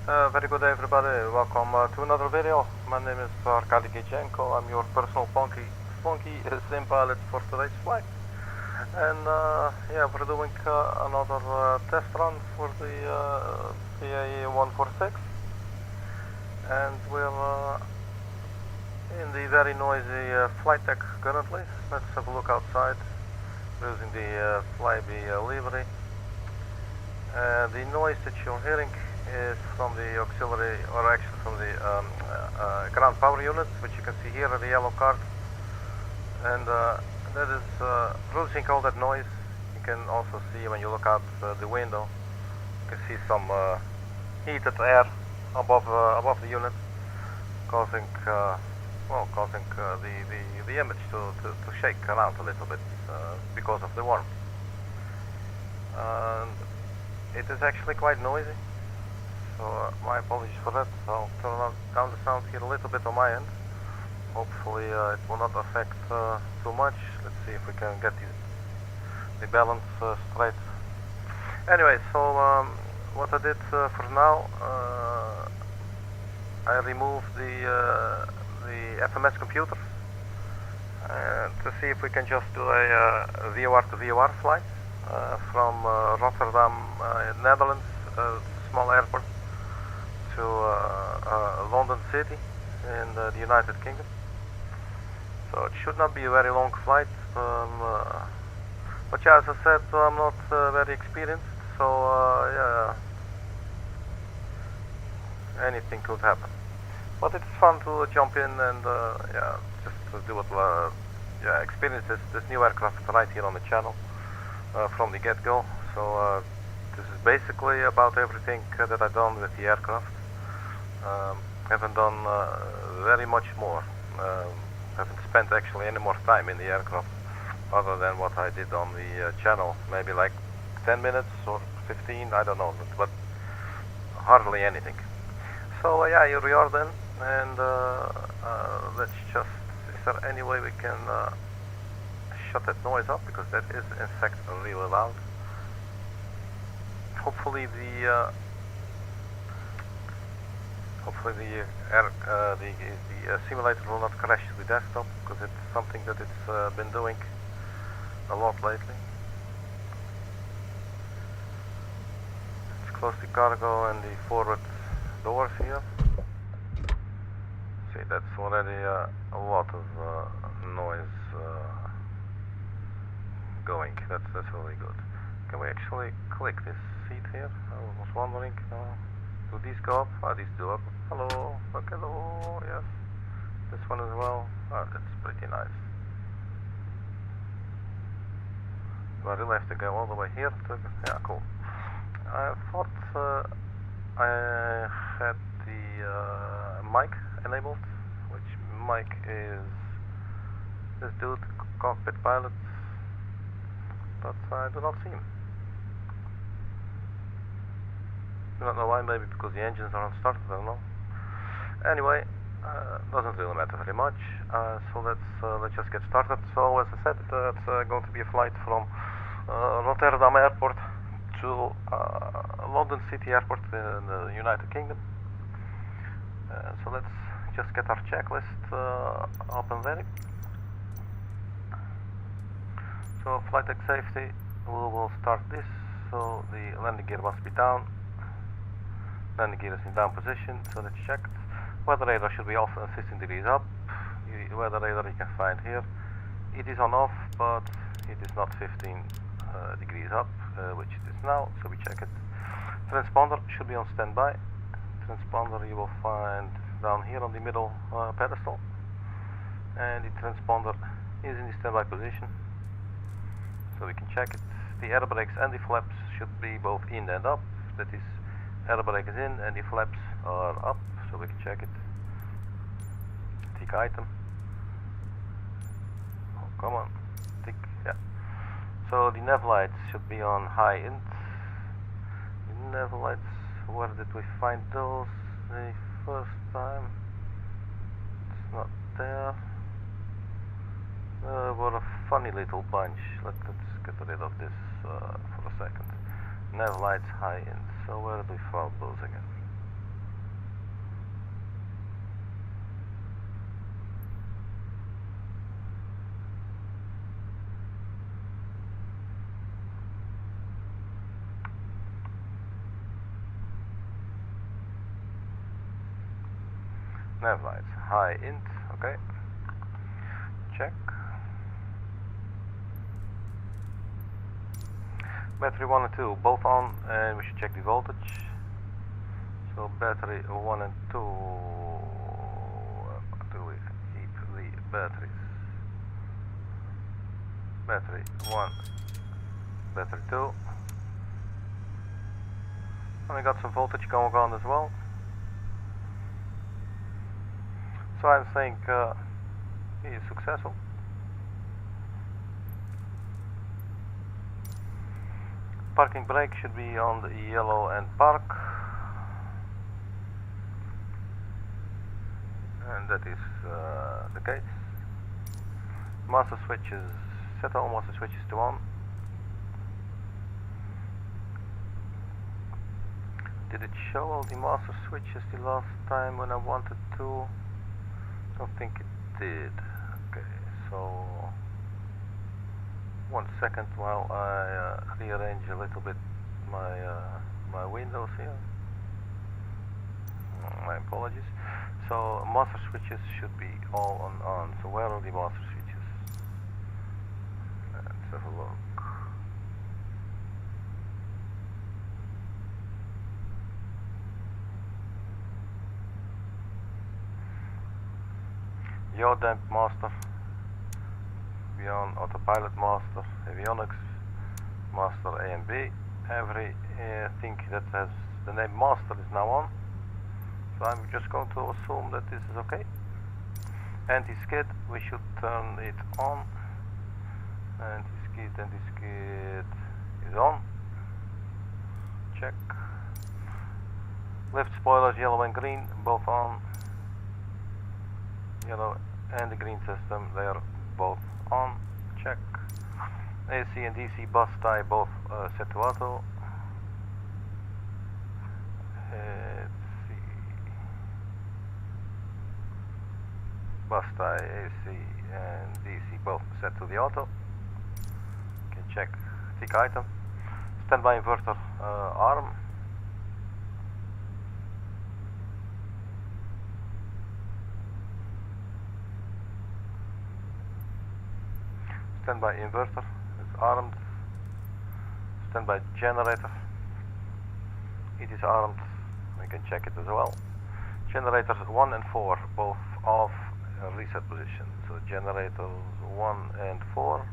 Very good everybody, welcome to another video. My name is Arkady Gidzenko. I'm your personal funky sim pilot for today's flight. And yeah, we're doing another test run for the PA146. And we're in the very noisy flight deck currently. Let's have a look outside. We're using the Flybe livery. The noise that you're hearing is from the auxiliary, or actually from the ground power unit, which you can see here on the yellow card. And that is producing all that noise. You can also see when you look out the window, you can see some heated air above the unit, causing the image to shake around a little bit because of the warmth. And it is actually quite noisy. So my apologies for that. I'll turn down the sound here a little bit on my end. Hopefully it will not affect too much. Let's see if we can get the balance straight. Anyway, so what I did for now, I removed the FMS computers to see if we can just do a VOR to VOR flight from Rotterdam, Netherlands, small airport, to London City in the United Kingdom. So it should not be a very long flight, but yeah, as I said, I'm not very experienced, so yeah, anything could happen. But it's fun to jump in and yeah, just to do it, yeah, experience this new aircraft right here on the channel from the get-go. So this is basically about everything that I've done with the aircraft. Haven't done very much more. Haven't spent actually any more time in the aircraft other than what I did on the channel. Maybe like 10 minutes or 15, I don't know, but hardly anything. So yeah, here we are then, and let's just, is there any way we can shut that noise up, because that is in fact really loud. Hopefully the simulator will not crash the desktop, because it's something that it's been doing a lot lately. Let's close the cargo and the forward doors here. See, that's already a lot of noise going. That's really good. Can we actually click this seat here? I was wondering. Do these go up? Ah, these do up. Hello, look, hello, yes. This one as well. Ah, that's pretty nice. Do I really have to go all the way here? Yeah, cool. I thought I had the mic enabled. Which mic is this dude, cockpit pilot? But I do not see him. I don't know why, maybe because the engines aren't started, I don't know. Anyway, doesn't really matter very much. So let's just get started. So as I said, it's going to be a flight from Rotterdam Airport to London City Airport in the United Kingdom. So let's just get our checklist up and ready. So flight deck safety, we will start this. So the landing gear must be down. Landing gear is in down position, so that's checked. Weather radar should be off and 15 degrees up. The weather radar you can find here. It is on off, but it is not 15 degrees up, which it is now, so we check it. Transponder should be on standby. Transponder you will find down here on the middle pedestal. And the transponder is in the standby position, so we can check it. The air brakes and the flaps should be both in and up. That is, air brake is in and the flaps are up, so we can check it. Tick item. Oh, come on. Tick, yeah. So the nav lights should be on high end. The nav lights, where did we find those the first time? It's not there. What a funny little bunch. Let's get rid of this for a second. Nav lights high end. So where do we find those again? Nav lights, high int, okay. Check. Battery 1 and 2 both on, and we should check the voltage. So battery 1 and 2, do we keep the batteries? Battery 1, battery 2. And we got some voltage going on as well. So I think he is successful. Parking brake should be on the yellow and park. And that is the case. Master switches, set all master switches to on. Did it show all the master switches the last time when I wanted to? I don't think it did. Okay, so 1 second while I rearrange a little bit my my windows here. My apologies. So master switches should be all on. So where are the master switches? Let's have a look. Yaw damp master, beyond autopilot master, avionics master A and B. Everything that has the name master is now on. So I'm just going to assume that this is okay. Anti-skid, we should turn it on. Anti-skid is on. Check. Lift spoilers, yellow and green, both on. Yellow and the green system, they are both on. Check. AC and DC bus tie both set to auto. Let's see. Bus tie, AC and DC both set to the auto. Can check tick item. Standby inverter arm. Standby inverter is armed. Standby generator, it is armed. We can check it as well. Generators 1 and 4 both off reset position. So generators 1 and 4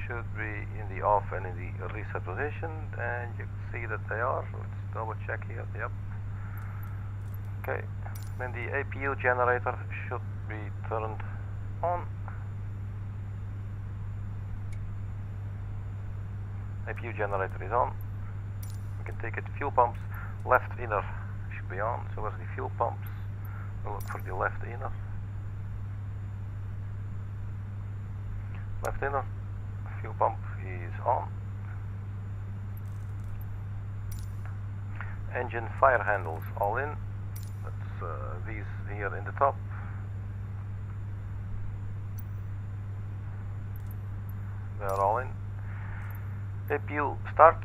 should be in the off and in the reset position, and you can see that they are. Let's double check here. Yep. Okay. Then the APU generator should be turned on. APU generator is on. We can take it. Fuel pumps, left inner should be on. So where's the fuel pumps? We'll look for the left inner. Left inner, fuel pump is on. Engine fire handles all in. That's these here in the top. They are all in. APU start.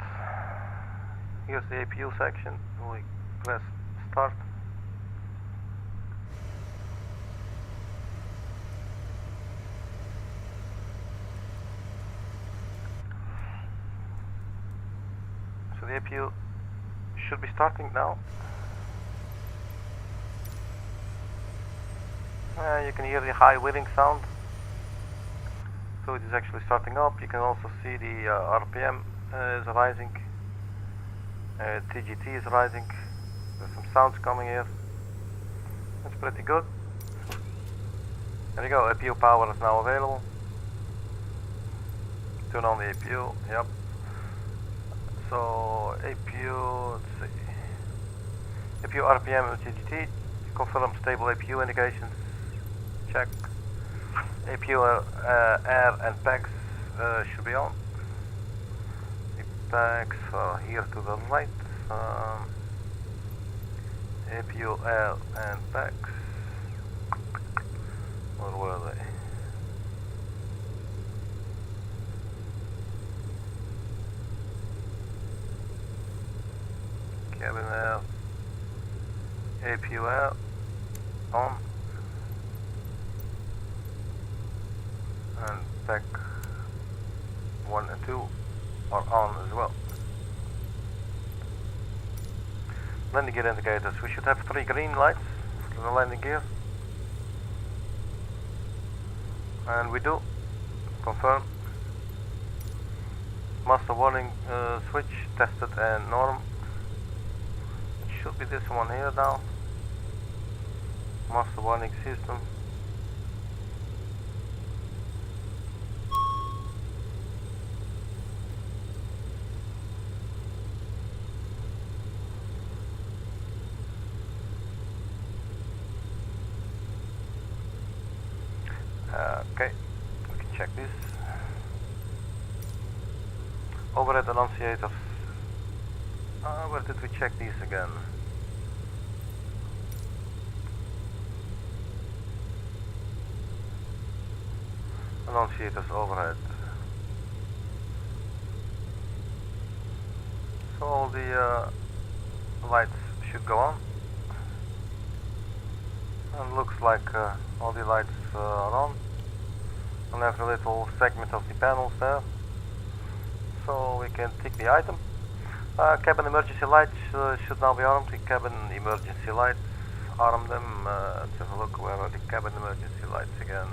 Here's the APU section. We press start. So the APU should be starting now. You can hear the high whirring sound. So it is actually starting up. You can also see the RPM is rising. TGT is rising. There's some sounds coming here. That's pretty good. There you go. APU power is now available. Turn on the APU. Yep. So APU. Let's see. APU RPM and TGT. Confirm stable APU indications. Check. APU air and PEGs should be on. The PEGs are here to the right. APU air and PEGs. Where were they? Cabin air. APU air. on, and pack 1 and 2 are on as well. Landing gear indicators, we should have 3 green lights for the landing gear. And we do. Confirm. Master warning switch tested and norm. It should be this one here now. Master warning system. Okay, we can check this. Overhead annunciators. Where did we check these again? Annunciators overhead. So all the lights should go on. And looks like all the lights are on every little segment of the panels there. So we can tick the item. Cabin emergency lights should now be armed. The cabin emergency lights, arm them. Let's have a look, where are the cabin emergency lights again?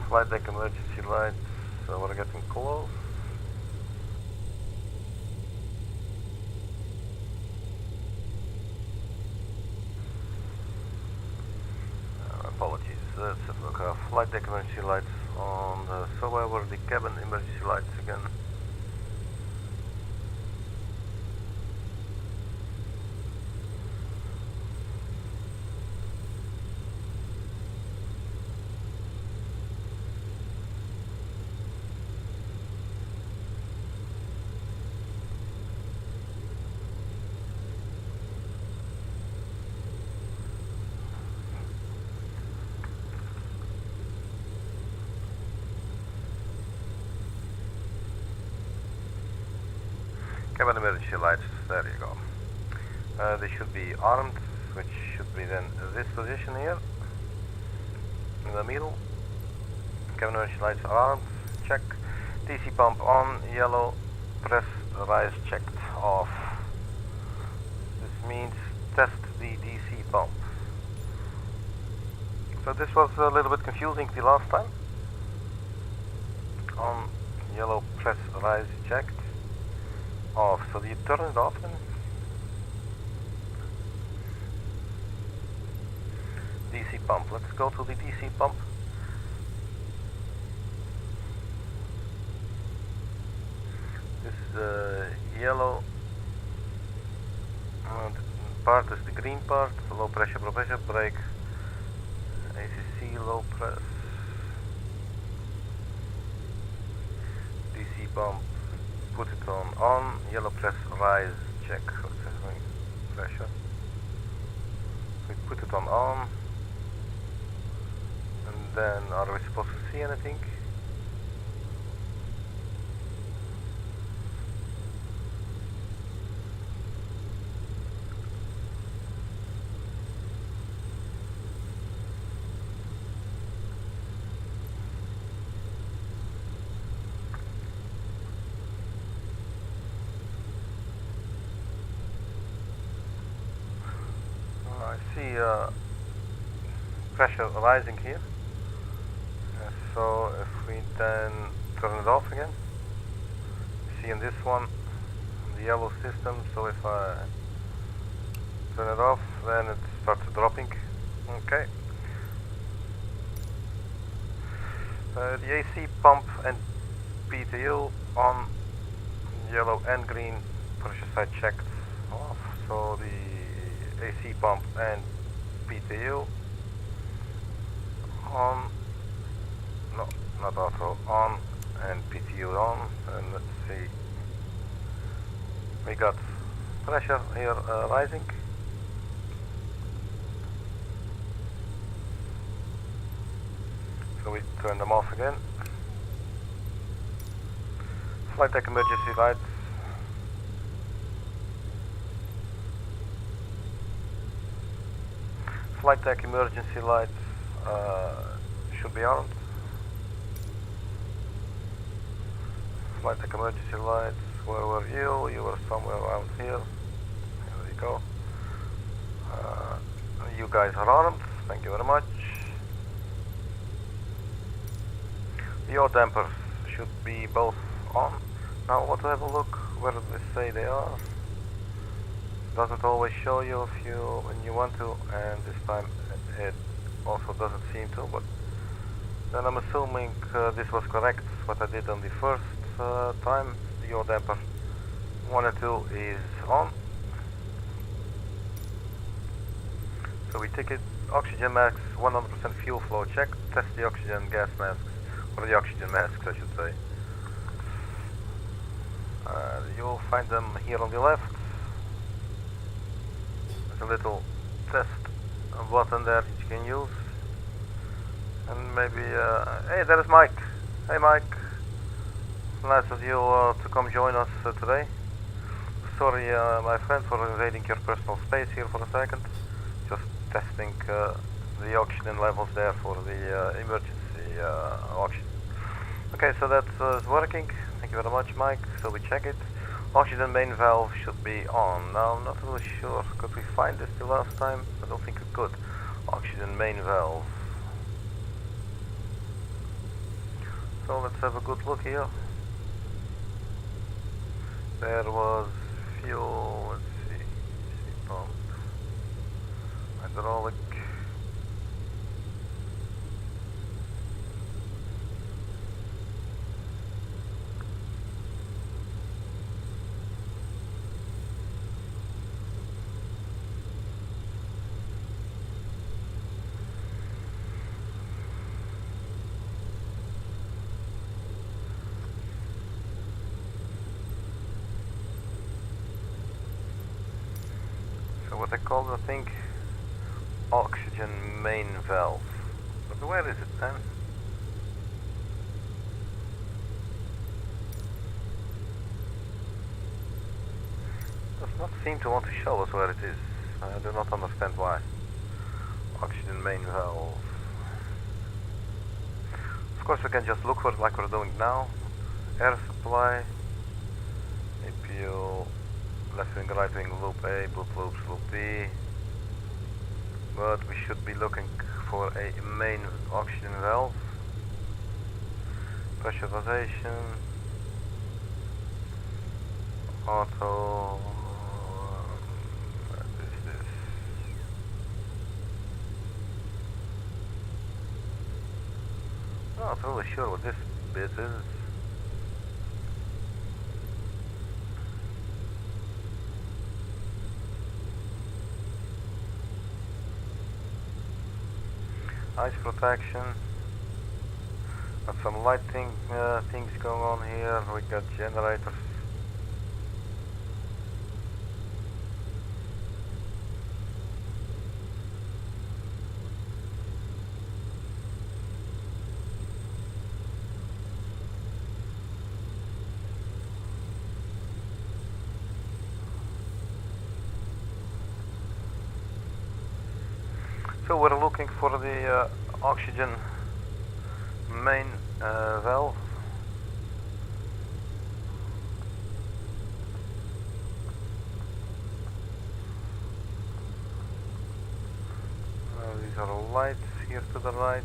Flight deck emergency lights, so we're getting close. Apologies, let's have a look. Flight deck emergency lights on the, so where were the cabin emergency lights again? Cabin emergency lights, there you go. They should be armed, which should be then this position here, in the middle. Cabin emergency lights are armed, check. DC pump on, yellow, press rise checked, off. This means test the DC pump. So this was a little bit confusing the last time. On, yellow, press rise checked. Off, so do you turn it off then? DC pump, let's go to the DC pump. This yellow part is the green part, the low pressure brake, ACC low press, DC pump. Put it on, yellow press rise check, what's happening, pressure. We put it on, and then are we supposed to see anything? I see pressure rising here, so if we then turn it off again, see in this one the yellow system, so if I turn it off then it starts dropping. Okay. The AC pump and PTU on, yellow and green, pressure side checked, off, so the AC pump and PTU on, no, not auto, on, and PTU on, and let's see. We got pressure here rising. So we turn them off again. Flight deck emergency lights. Flight deck emergency lights should be armed. Flight deck emergency lights, where were you? You were somewhere around here. Here we go. You guys are armed, thank you very much. Your dampers should be both on. Now I want to have a look where they say they are. Doesn't always show you if you when you want to, and this time it also doesn't seem to, but then I'm assuming this was correct what I did on the first time. The yaw damper 1 and 2 is on. So we take it, oxygen masks, 100% fuel flow check, test the oxygen gas masks, or the oxygen masks I should say. You'll find them here on the left. There's a little test button there that you can use. And maybe, hey, there is Mike. Hey Mike. Nice of you to come join us today. Sorry my friend for invading your personal space here for a second. Just testing the oxygen levels there for the emergency oxygen. Okay, so that's working. Thank you very much, Mike. So we check it. Oxygen main valve should be on. Now I'm not really sure. Could we find this the last time? I don't think we could. Oxygen main valve. So let's have a good look here. There was fuel, let's see, pump, hydraulic. What I call, I think, oxygen main valve. But where is it then? Does not seem to want to show us where it is. I do not understand why. Oxygen main valve. Of course we can just look for it like we're doing now. Air supply, APU, left wing, right wing, loop A, boot loops, loop B. But we should be looking for a main oxygen valve. Pressurization, auto. What is this? Not really sure what this bit is. Ice protection. Got some lighting things going on here. We got generators. So we're looking for the oxygen main valve. These are lights here to the right.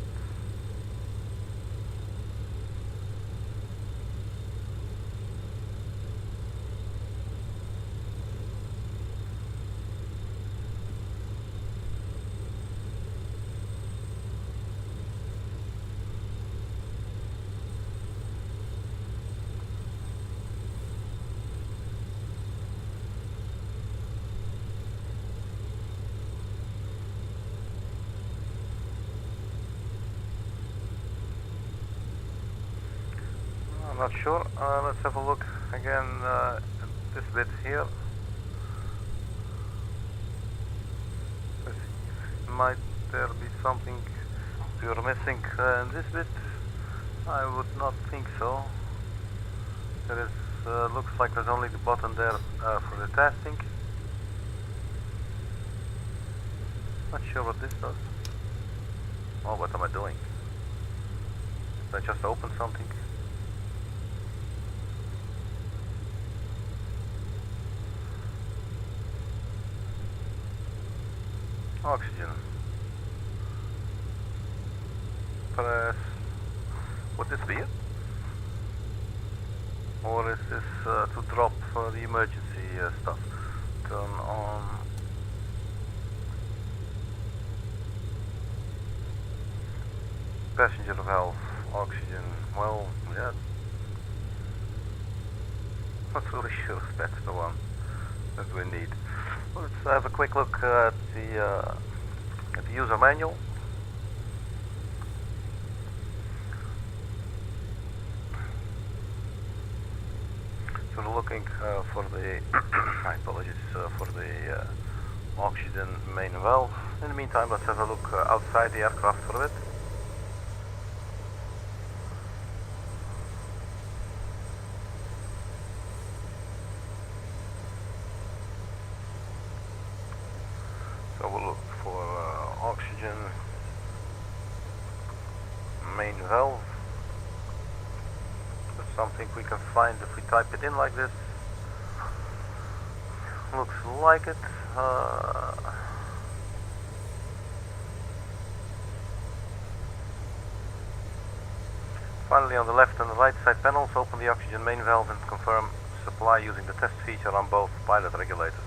Not sure. Let's have a look. again, this bit here. Might there be something you're missing in this bit? I would not think so. There is, looks like there's only the button there for the testing. Not sure what this does. Oh, what am I doing? Did I just open something? Oxygen. Press. Would this be it? Or is this to drop the emergency stuff? Turn on. Passenger valve, oxygen. Well, yeah. Not really sure if that's the one that we need. Let's have a quick look at the user manual. So we're looking for the my apologies for the oxygen main valve. In the meantime, let's have a look outside the aircraft for a bit. So we'll look for oxygen main valve. That's something we can find if we type it in like this. Looks like it. Finally, on the left and the right side panels, open the oxygen main valve and confirm supply using the test feature on both pilot regulators.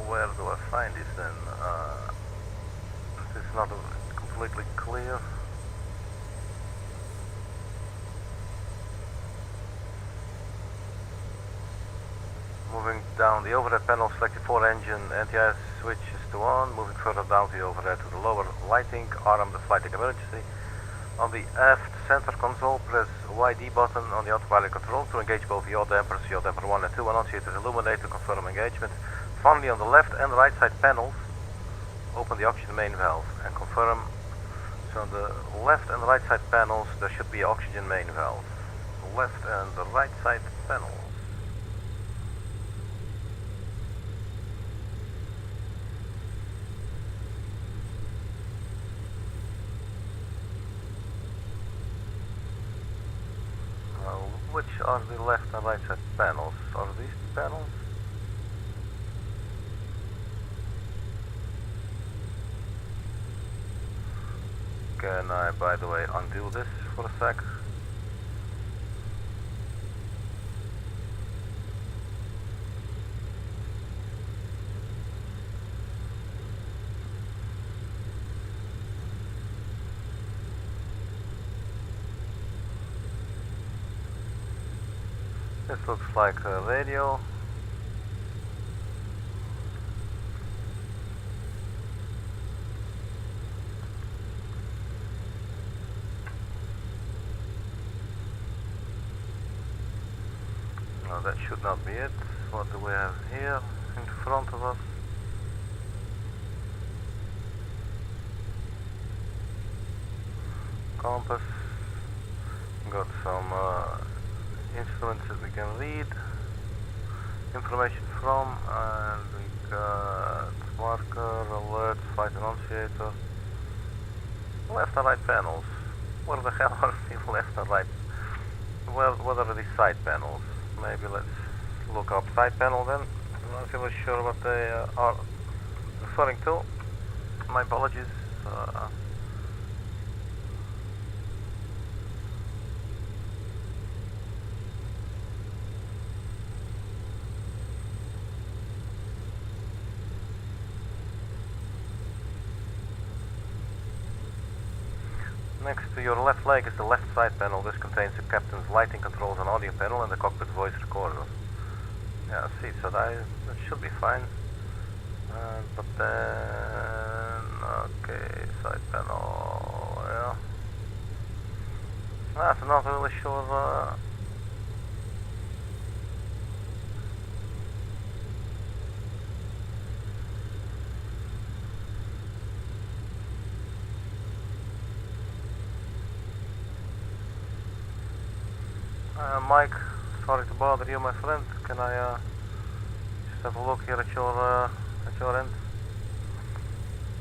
Where do I find this then? This is not completely clear. Moving down the overhead panel, select the 4-engine anti-ice switches to on. Moving further down the overhead to the lower lighting, arm the flighting emergency. On the aft center console, press YD button on the autopilot control to engage both yaw dampers, yaw damper 1 and 2 annunciators illuminate to confirm engagement. Finally, on the left and right side panels, open the oxygen main valve and confirm. So on the left and right side panels, there should be oxygen main valve. The left and the right side panels. Which are the left and right side panels? Are these the panels? Can I, by the way, undo this for a sec? This looks like a radio. No, that should not be it. What do we have here in front of us? Compass. Got some instruments that we can read information from, and we got marker, alert, flight annunciator, left and right panels. Where the hell are the left and right? Well, what are these side panels? Maybe let's look up side panel then. I'm not really sure what they are referring to. My apologies. Next to your left leg is the left side panel. This contains the captain's lighting controls and audio panel and the cockpit voice recorder. Yeah, see, so that should be fine. But then, okay, side panel, yeah. I'm not really sure Mike, sorry to bother you, my friend. Can I just have a look here at your end?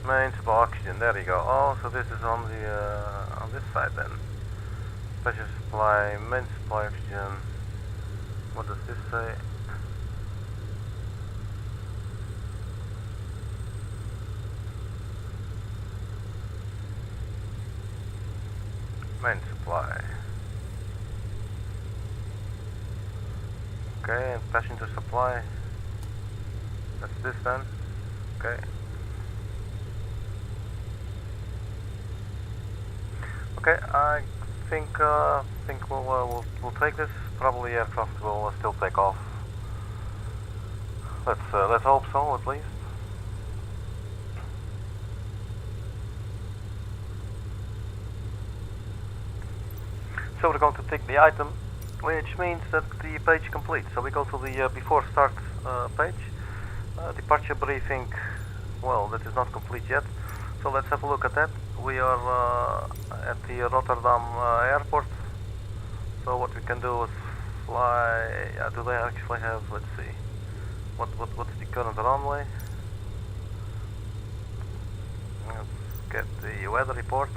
Main supply oxygen. There you go. Oh, so this is on the on this side then. Special supply, main supply oxygen. What does this say? Main supply. Okay, and passenger supply. That's this then. Okay. Okay, I think we'll take this. Probably aircraft will still take off. Let's hope so, at least. So we're going to tick the item, which means that the page is complete. So we go to the before start page. Departure briefing, well, that is not complete yet. So let's have a look at that. We are at the Rotterdam airport. So what we can do is fly. Do they actually have? Let's see. What's the current runway? Let's get the weather report.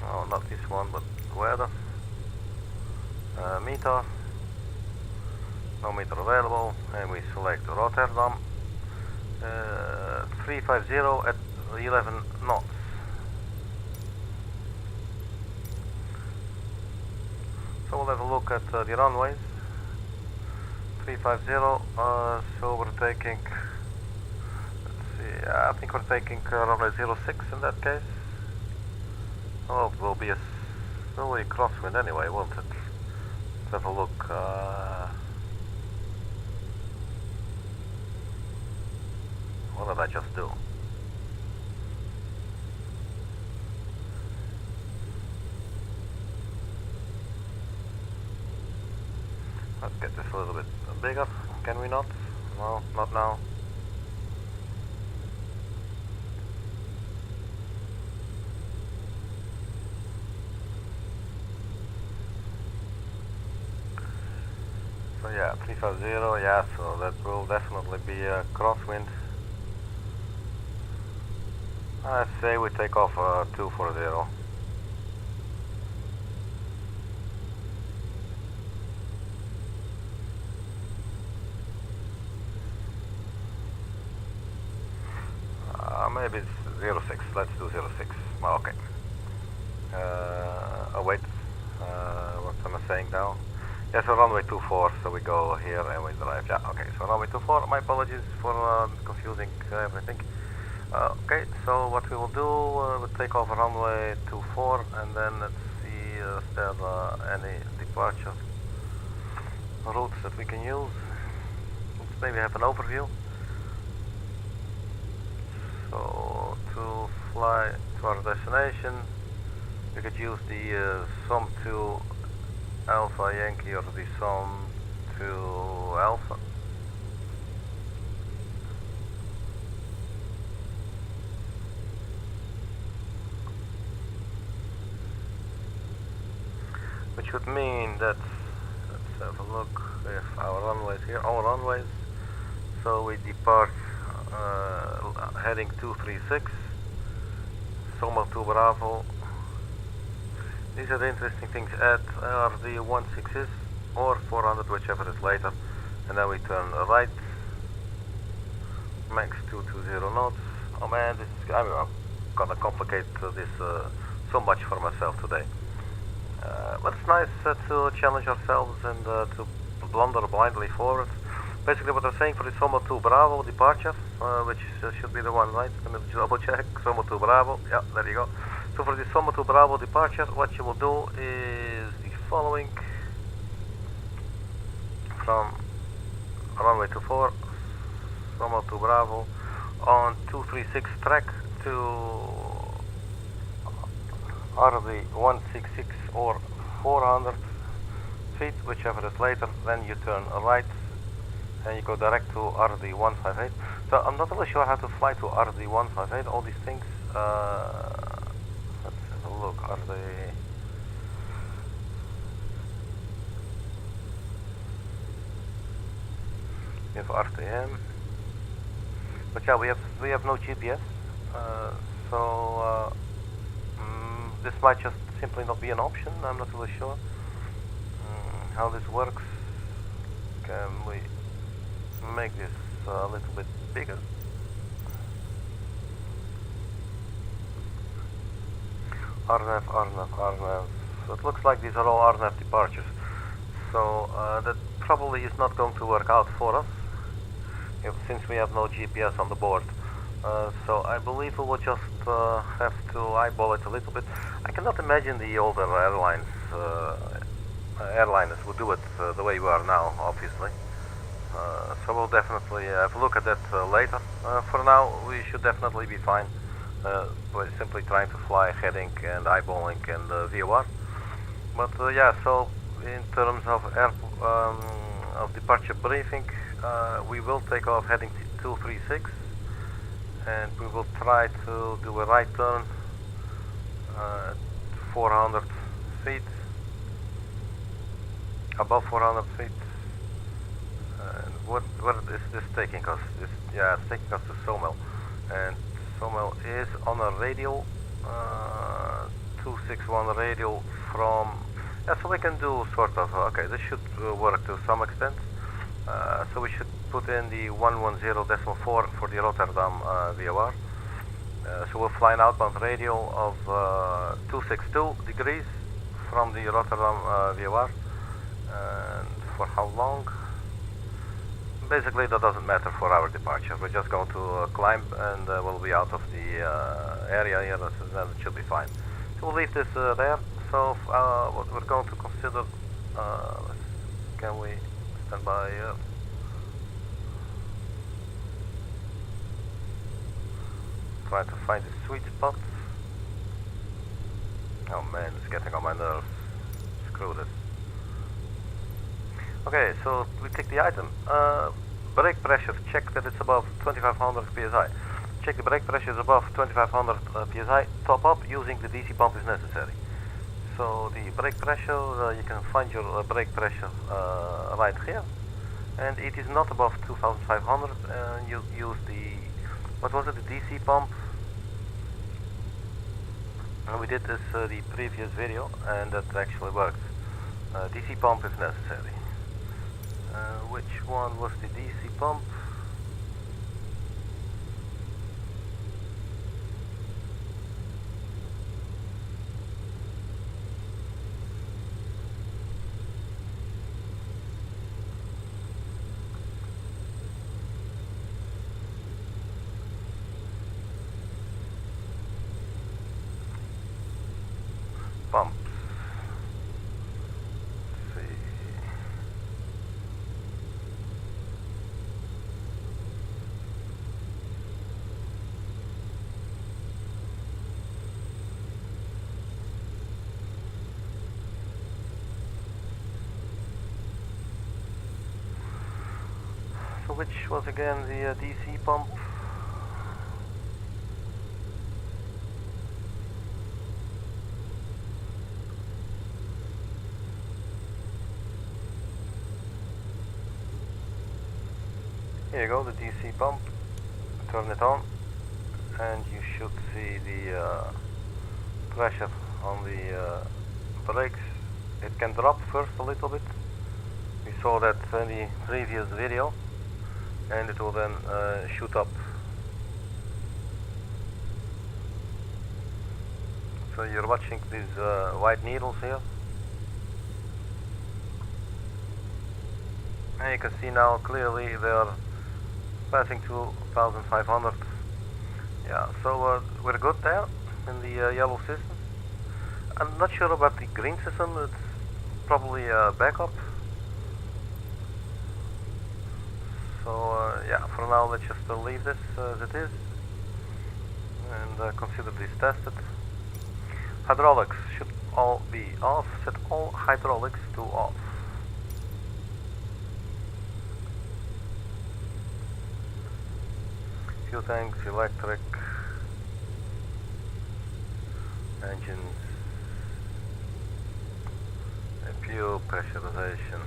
Oh, not this one, but weather. Meter. No meter available, and we select Rotterdam. 350 at 11 knots. So we'll have a look at the runways. 350. So we're taking. Let's see. I think we're taking runway 06 in that case. Oh, it will be a crosswind anyway, won't it? Let's have a look. What did I just do? Let's get this a little bit bigger. Can we not? No, not now. So yeah, 350, yeah, so that will definitely be a crosswind. I say we take off 240. Maybe it's 06, let's do 06, well, okay. Oh wait, what am I saying now? Yeah, so runway 24, so we go here and we drive, yeah, okay, so runway 24, my apologies for confusing everything. Okay, so what we will do, we'll take off runway 24 and then let's see if there are any departure routes that we can use. Let's maybe have an overview. So to fly to our destination, we could use the SOM 2 Alpha Yankee or the SOM 2 Alpha. Which would mean that, let's have a look if our runways here, all runways. So we depart heading 236, Soma 2 Bravo. These are the interesting things at EHRD 16s or 400, whichever is later. And then we turn right, max 220 knots. Oh man, this is, I'm gonna complicate this so much for myself today. But it's nice to challenge ourselves and to blunder blindly forward. Basically what I'm saying for the Soma 2 Bravo departure, which should be the one, right? Let me double check. Soma 2 Bravo, yeah, there you go. So for the Soma 2 Bravo departure, what you will do is the following. From runway 24, Soma 2 Bravo, on 236 track to RD 166 or 400 feet, whichever is later, then you turn right and you go direct to RD 158. So I'm not really sure how to fly to RD 158, all these things. Let's have a look. RD We have RTM. But yeah, we have no GPS, so this might just simply not be an option. I'm not really sure how this works. Can we make this a little bit bigger? RNAV. So it looks like these are all RNAV departures. So that probably is not going to work out for us, since we have no GPS on the board. So I believe we will just have to eyeball it a little bit. I cannot imagine the older airliners would do it the way we are now, obviously. So we'll definitely have a look at that later. For now, we should definitely be fine by simply trying to fly heading and eyeballing and VOR. But yeah, so in terms of departure briefing, we will take off heading 236, and we will try to do a right turn at 400 feet, above 400 feet. And where is this taking us? It's taking us to Somel, and Somel is on a radial 261 radial from. Yeah, so we can do sort of. Okay, this should work to some extent. So we should put in the 110.4 for the Rotterdam VOR. So we're flying outbound radial of 262 degrees from the Rotterdam VOR. And for how long? Basically, that doesn't matter for our departure. We're just going to climb, and we'll be out of the area here, so then it should be fine. So we'll leave this there. So what we're going to consider, can we stand by here? Try to find the sweet spot. Oh man, it's getting on my nerves. Screw this. Okay, so we take the item. Brake pressure, check that it's above 2500 psi. Check the brake pressure is above 2500 psi. Top up using the DC pump is necessary. So the brake pressure, you can find your brake pressure right here, and it is not above 2500. You use the, what was it, the DC pump. We did this the previous video, and that actually worked. DC pump is necessary. Which one was the DC pump? Pumps. Let's see. So which was again the DC pump? Here you go, the DC pump. Turn it on, and you should see the pressure on the brakes. It can drop first a little bit. We saw that in the previous video, and it will then shoot up. So you're watching these white needles here, and you can see now clearly they are passing 2500. Yeah, so we're good there in the yellow system. I'm not sure about the green system. It's probably a backup. So yeah, for now let's just leave this as it is and consider this tested. Hydraulics should all be off. Set all hydraulics to off. Fuel tanks, electric, engines, fuel pressurization.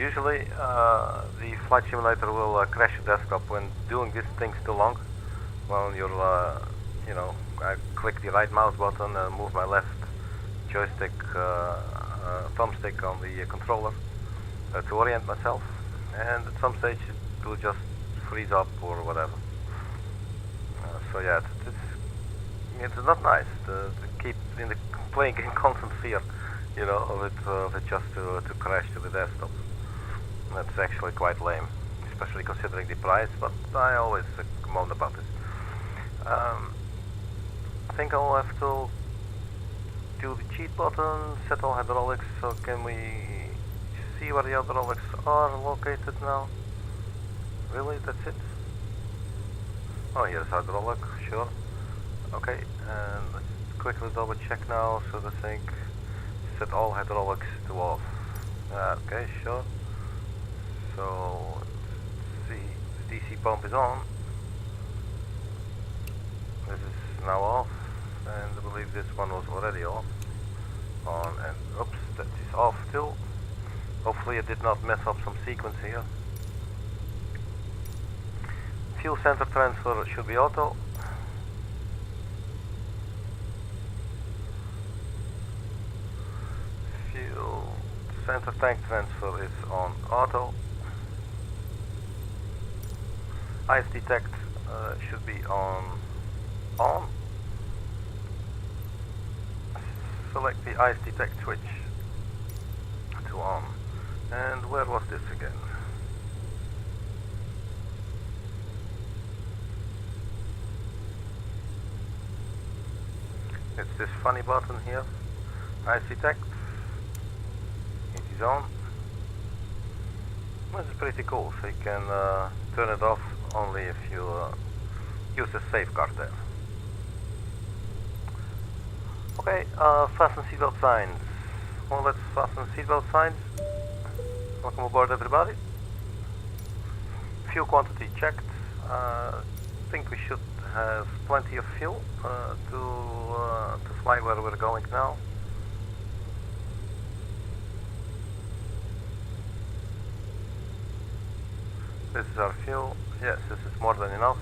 Usually, the flight simulator will crash your desktop when doing these things too long. When you're, you know, I click the right mouse button and move my left joystick, thumbstick on the controller to orient myself, and at some stage it will just freeze up or whatever. So yeah, it's not nice to keep playing in constant fear, you know, of it just to crash to the desktop. That's actually quite lame, especially considering the price, but I always moan about this. I think I'll have to do the cheat button, set all hydraulics. So can we see where the hydraulics are located now? Really, that's it? Oh, here's hydraulic, sure. Okay, and let's quickly double check now. So the thing, set all hydraulics to off. Okay, sure. So let's see, the DC pump is on. This is now off, and I believe this one was already off. On, and oops, that is off too. Hopefully it did not mess up some sequence here. Fuel center transfer should be auto. Fuel center tank transfer is on auto. Ice detect should be on. Select the ice detect switch to on. And where was this again? It's this funny button here. Ice detect. It is on. This is pretty cool, so you can turn it off only if you use the safeguard there. Okay, fasten seatbelt signs. Well, let's fasten seatbelt signs. Welcome aboard, everybody. Fuel quantity checked. I think we should have plenty of fuel to fly where we're going now. This is our fuel. Yes, this is more than enough.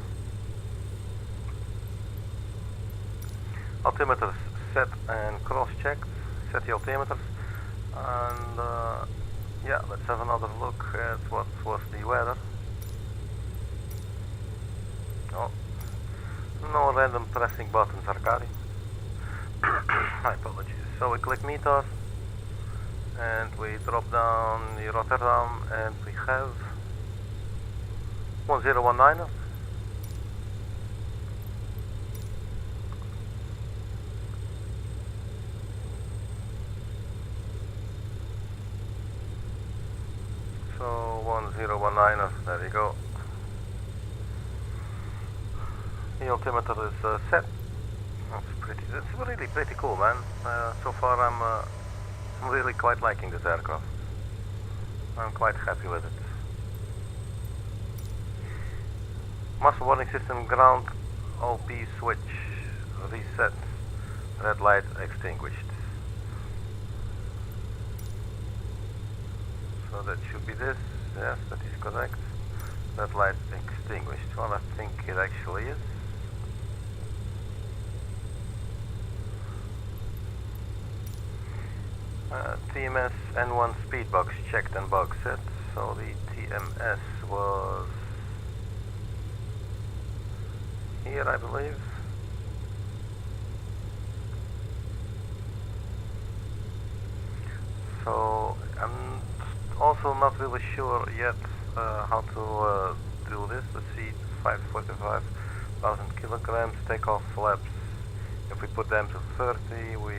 Altimeters set and cross-checked. Set the altimeters, and yeah, let's have another look at what was the weather. Oh, no random pressing buttons, Arkady. My apologies. So we click meter, and we drop down the Rotterdam, and we have 1019. So 1019, there you go. The altimeter is set. That's really pretty cool, man. So far I'm really quite liking this aircraft. I'm quite happy with it. Master warning system ground OP switch reset. Red light extinguished. So that should be this. Yes, that is correct. Red light extinguished. Well, I think it actually is. TMS N1 speed box checked and bug set. So the TMS was here, I believe. So I'm also not really sure yet how to do this. Let's see, 545,000 kilograms takeoff flaps. If we put them to 30, we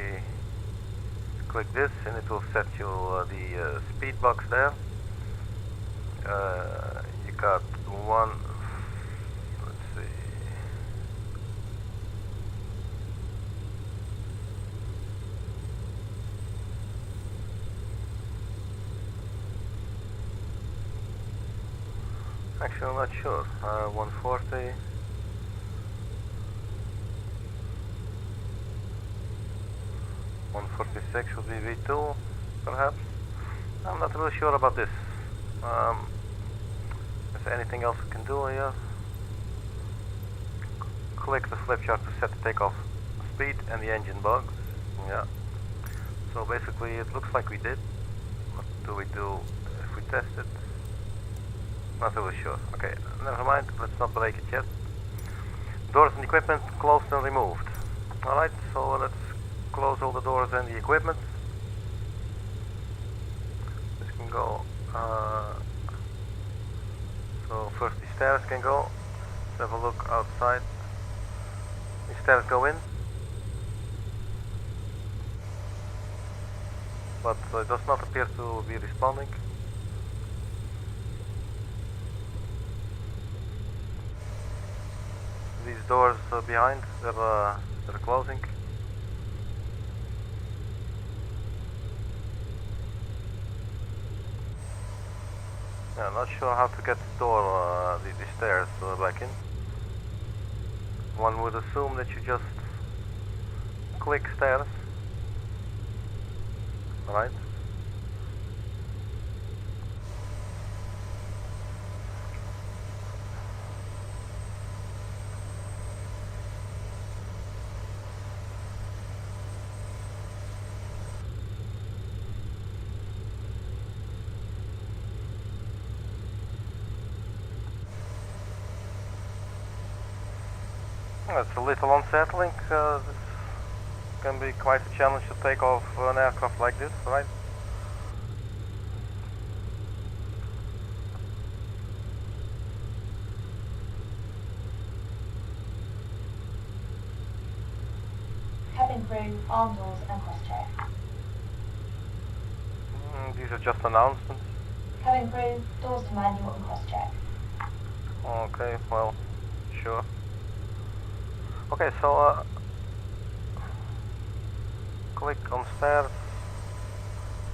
click this and it will set you the speed box there. You got one, let's see, actually I'm not sure, 140. .146 would be V2, perhaps. I'm not really sure about this. Is there anything else we can do here? Click the flip chart to set the takeoff speed and the engine bugs. Yeah. So basically it looks like we did. What do we do if we test it? Not really sure. Okay, never mind, let's not break it yet. Doors and equipment closed and removed. Alright, so let's close all the doors and the equipment. This can go. So first the stairs can go. Let's have a look outside. The stairs go in. But it does not appear to be responding. These doors behind, they're closing. Yeah, I'm not sure how to get the door, the stairs back in. One would assume that you just click stairs. Alright. It's a little unsettling. This can be quite a challenge to take off an aircraft like this, right? Cabin crew, arm doors and cross-check. These are just announcements. Cabin crew, doors to manual and cross-check. Okay, well, sure. Okay, so click on stairs,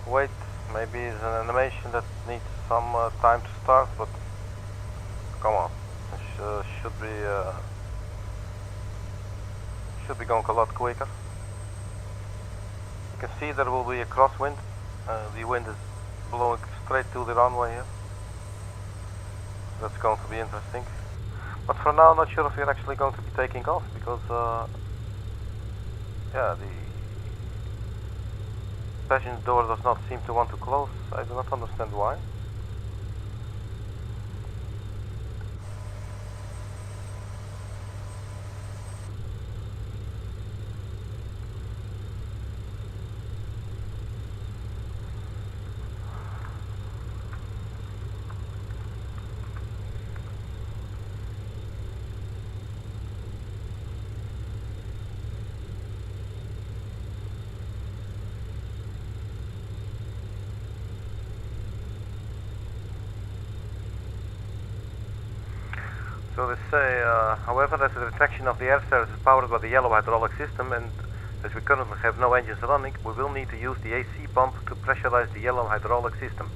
wait, maybe it's an animation that needs some time to start, but come on, it should be going a lot quicker. You can see there will be a crosswind. The wind is blowing straight to the runway here. That's going to be interesting. But for now, I'm not sure if we're actually going to be taking off because, yeah, the passenger door does not seem to want to close. I do not understand why. So they say, however, as the retraction of the air stairs is powered by the yellow hydraulic system, and as we currently have no engines running, we will need to use the AC pump to pressurize the yellow hydraulic system.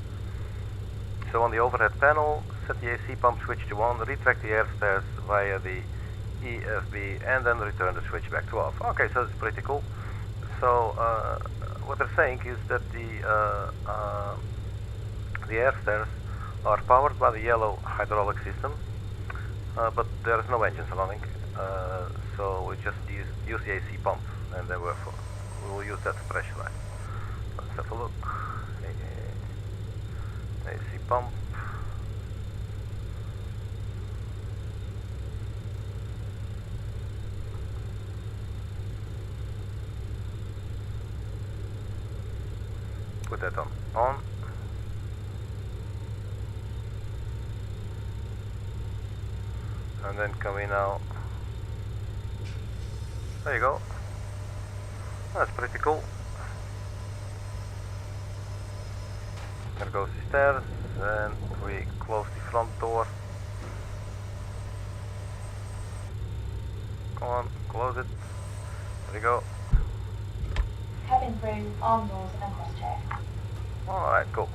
So on the overhead panel, set the AC pump switch to on, retract the air stairs via the EFB, and then return the switch back to off. Okay, so it's pretty cool. So what they're saying is that the air stairs are powered by the yellow hydraulic system. But there is no engines running, so we just use the AC pump, and then we will use that to pressurize. Let's have a look. AC pump. Put that on. And then come in now. There you go. That's pretty cool. There goes the stairs, and we close the front door. Come on, close it. There you go. Cabin crew, arm doors and cross-check. Alright, cool.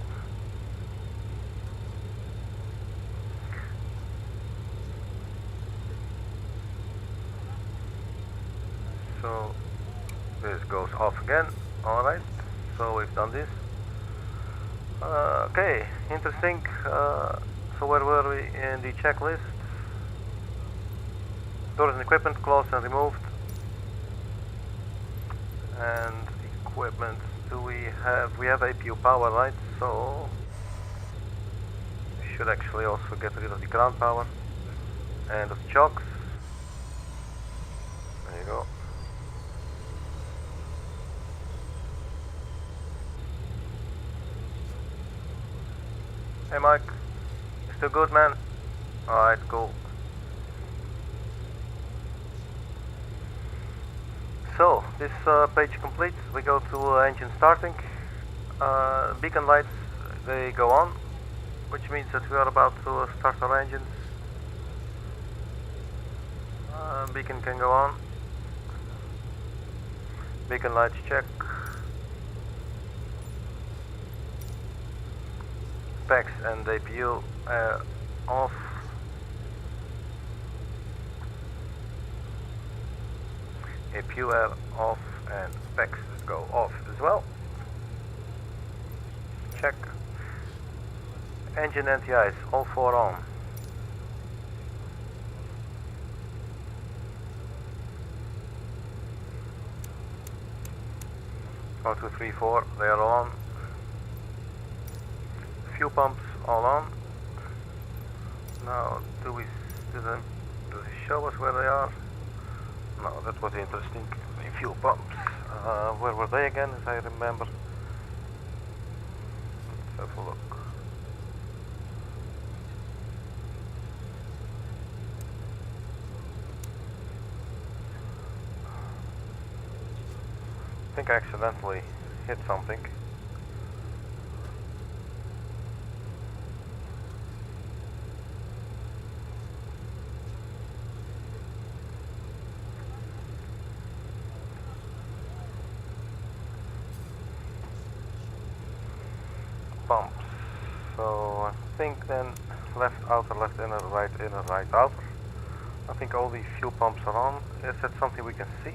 So this goes off again. Alright, so we've done this. Okay, interesting. So where were we in the checklist? Doors and equipment closed and removed. And equipment, we have APU power, right? So we should actually also get rid of the ground power and of the chocks. There you go. Hey Mike, still good, man? Alright, cool. So, this page completes. We go to engine starting. Beacon lights, they go on, which means that we are about to start our engines. Beacon can go on. Beacon lights check. Specs and APU off. APU off and specs go off as well. Check. Engine NTIs, all four on. One, two, three, four, they are on. Fuel pumps all on. Now, do they show us where they are? No, that was interesting. The fuel pumps. Where were they again, as I remember? Let's have a look. I think I accidentally hit something. Pumps. So I think then left outer, left inner, right outer. I think all the fuel pumps are on. Is that something we can see?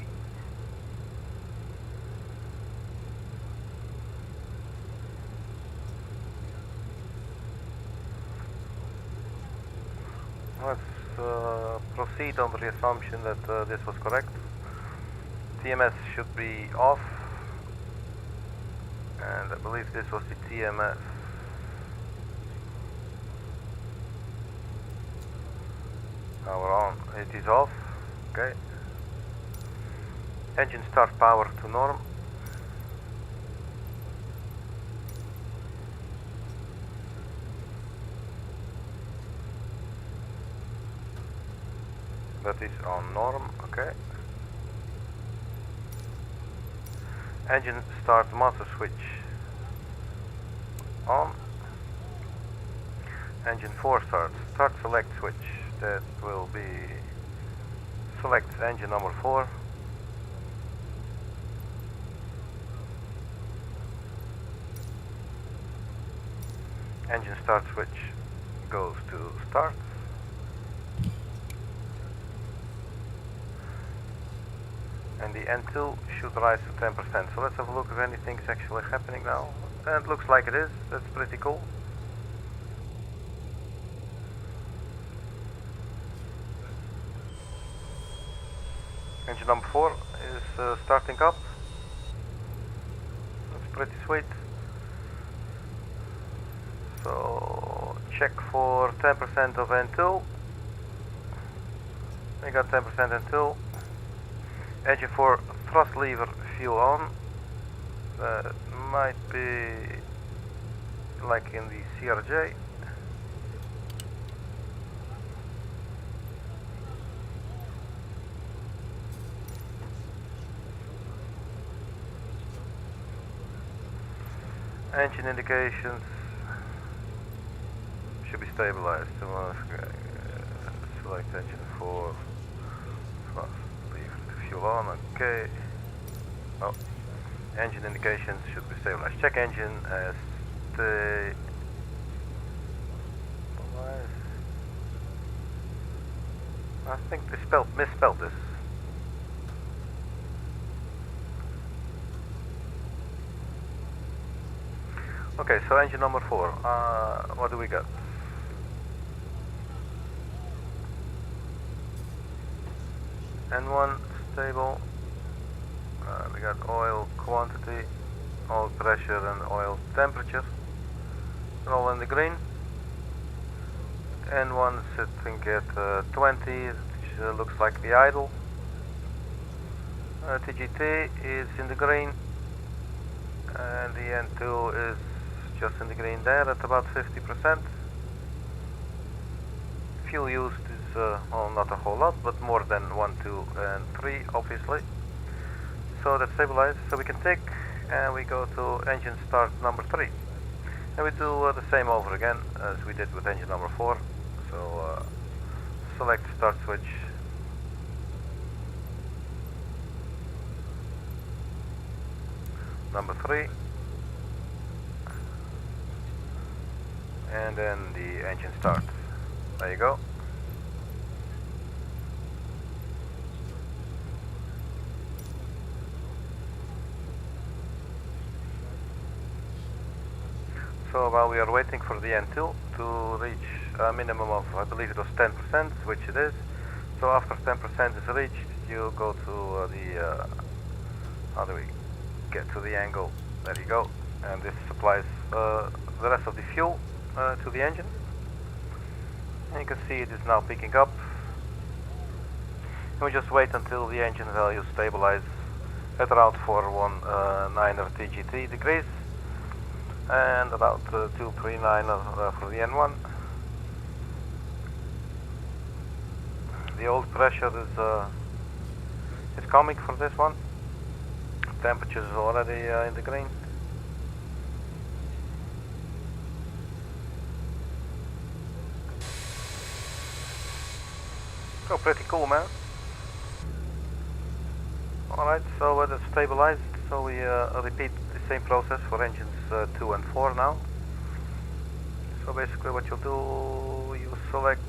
Let's proceed under the assumption that this was correct. TMS should be off, and I believe this was the TMS. Now we're on. It is off. Okay. Engine start power to norm. That is on norm. Okay. Engine start master switch on. Engine 4 starts. Start select switch. That will be select engine number 4. Engine start switch goes to start. And the N2 should rise to 10%. So let's have a look if anything is actually happening now. And it looks like it is. That's pretty cool. Engine number 4 is starting up. That's pretty sweet. So check for 10% of N2. We got 10% N2. Engine 4 thrust lever fuel on. That might be like in the CRJ. Engine indications should be stabilized. Select engine 4. Thrust lever fuel on. Okay. Oh. Engine indications should be stabilized. Check engine as the I think they misspelled this. Okay, so engine number 4, what do we got? N1 stable, we got oil quantity, oil pressure and oil temperature, they're all in the green. N1 sitting at 20, which looks like the idle. TGT is in the green, and the N2 is just in the green there at about 50%. Fuel used is, well, not a whole lot, but more than 1, 2 and 3 obviously. So that's stabilized, so we can tick, and we go to engine start number 3. And we do the same over again as we did with engine number 4. So select start switch. Number 3. And then the engine starts. There you go. So while we are waiting for the N2 to reach a minimum of, I believe it was 10%, which it is. So after 10% is reached, you go to the, how do we get to the angle? There you go. And this supplies the rest of the fuel to the engine. And you can see it is now picking up. And we just wait until the engine value stabilizes at around 419 TGT degrees. And about 239 for the N1. The old pressure is coming for this one. Temperature is already in the green. So pretty cool, man. Alright, so that's stabilized. So we repeat the same process for engines 2 and 4 now. So basically what you'll do, you select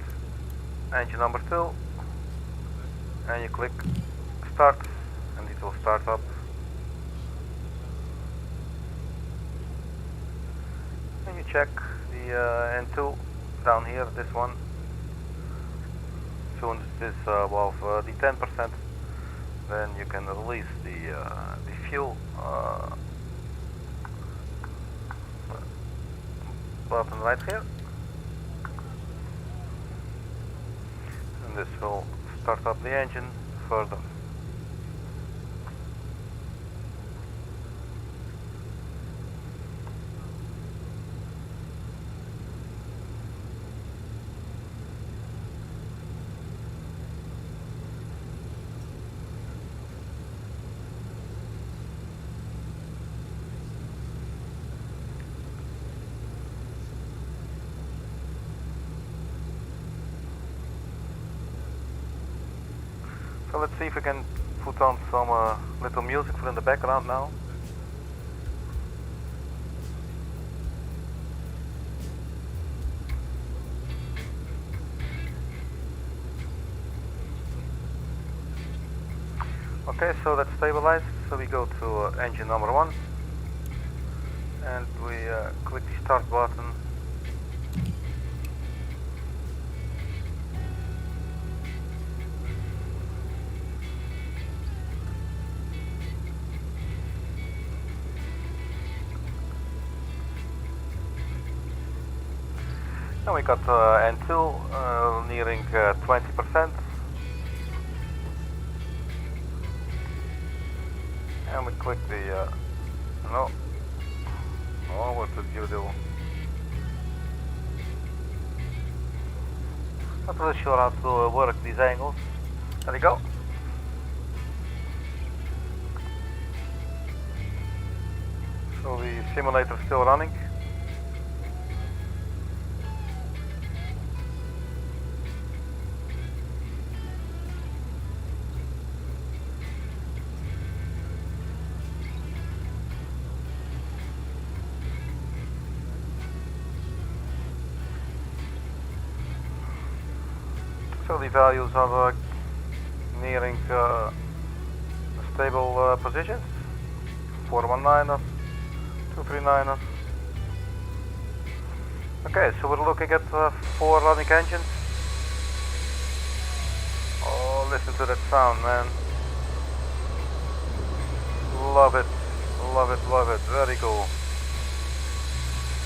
engine number 2 and you click start and it will start up. And you check the N2 down here, this one. As soon as it is above the 10%, then you can release the fuel button right here, and this will start up the engine further. So let's see if we can put on some little music for in the background now. Okay, so that's stabilized. So we go to engine number 1 and we click the start button. And we got N2 nearing 20%. And we click the, no, oh, what did you do? Not really sure how to work these angles. There we go. So the simulator is still running. So the values are nearing stable positions. 419er, 239er, Okay, so we're looking at 4 running engines. Oh, listen to that sound, man. Love it, love it, love it. Very cool.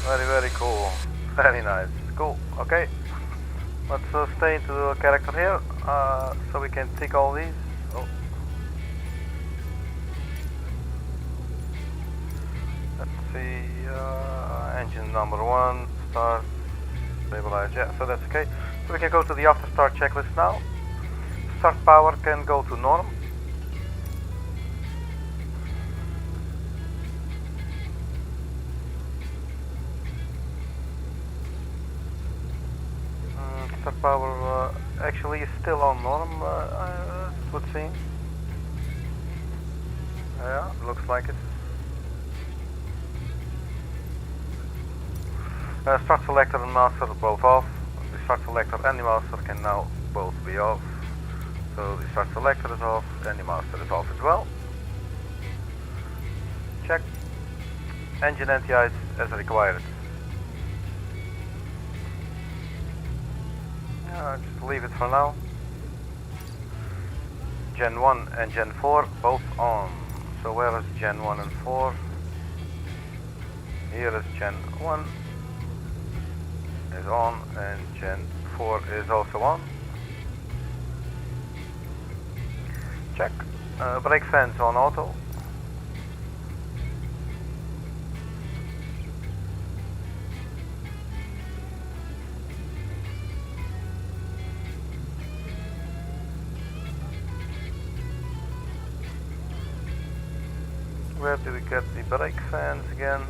Very, very cool. Very nice. Cool. Okay. Let's stay into the character here, so we can tick all these. Oh. Let's see. Engine number 1. Start. Stabilize. Yeah. So that's okay. So we can go to the after start checklist now. Start power can go to norm. Start power actually is still on norm, it would seem. Yeah, looks like it. Start selector and master are both off. The start selector and the master can now both be off. So the start selector is off and the master is off as well. Check. Engine anti-ice as required. Just leave it for now. Gen 1 and Gen 4 both on. So where is Gen 1 and 4? Here is Gen 1 is on and Gen 4 is also on. Check. Brake fans on auto. Where do we get the brake fans again?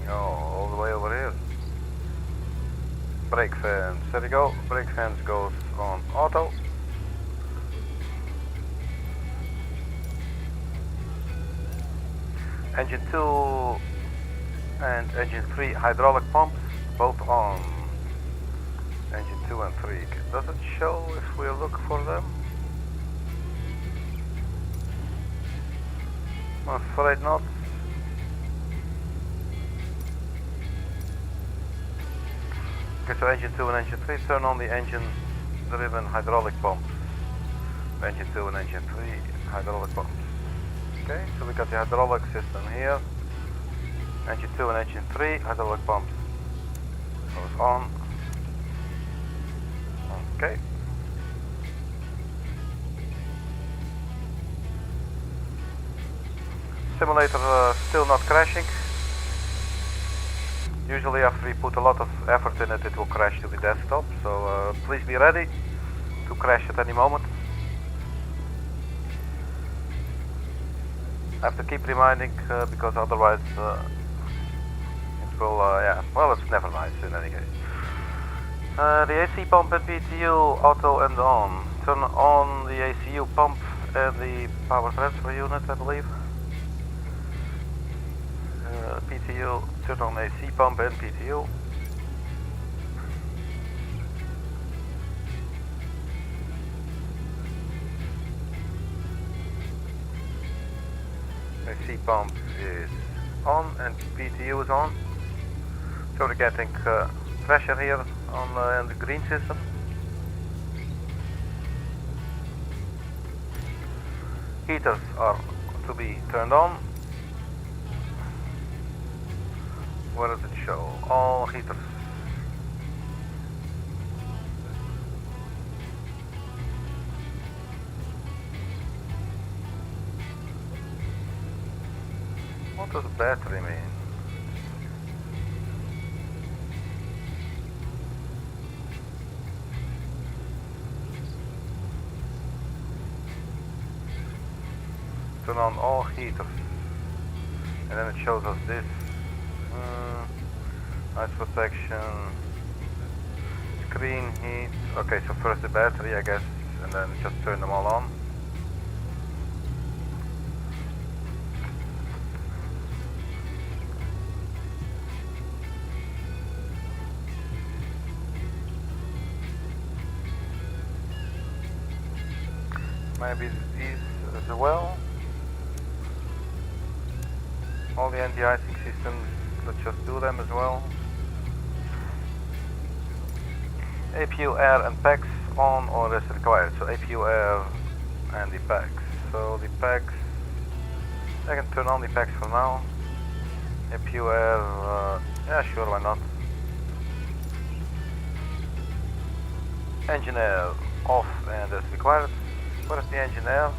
All the way over here. Brake fans, there we go. Brake fans goes on auto. Engine 2 and engine 3 hydraulic pumps both on. Engine 2 and 3. Does it show if we look for them? I'm afraid not. Okay, so engine 2 and engine 3 turn on the engine driven hydraulic pumps. Engine 2 and engine 3 hydraulic pumps. Okay, so we got the hydraulic system here. Engine 2 and engine 3 hydraulic pumps goes on. Okay. Simulator still not crashing. Usually after we put a lot of effort in it, it will crash to the desktop, so please be ready to crash at any moment. I have to keep reminding because otherwise it will, yeah, well, it's never nice in any case. The AC pump and PTU auto and on. Turn on the ACU pump and the power transfer unit, I believe. PTU, turn on AC pump and PTU. AC pump is on and PTU is on. So we're getting pressure here on the green system. Heaters are to be turned on. Where does it show? All heaters. What does battery mean? Turn on all heaters. And then it shows us this. Ice protection, screen heat. Okay, so first the battery, I guess, and then just turn them all on. Maybe these as well. All the anti-icing systems, let's just do them as well. APU air and packs on or is required. So APU air and the packs. So the packs, I can turn on the packs for now. APU air, yeah, sure, why not. Engine air off and as required. Where is the engine air?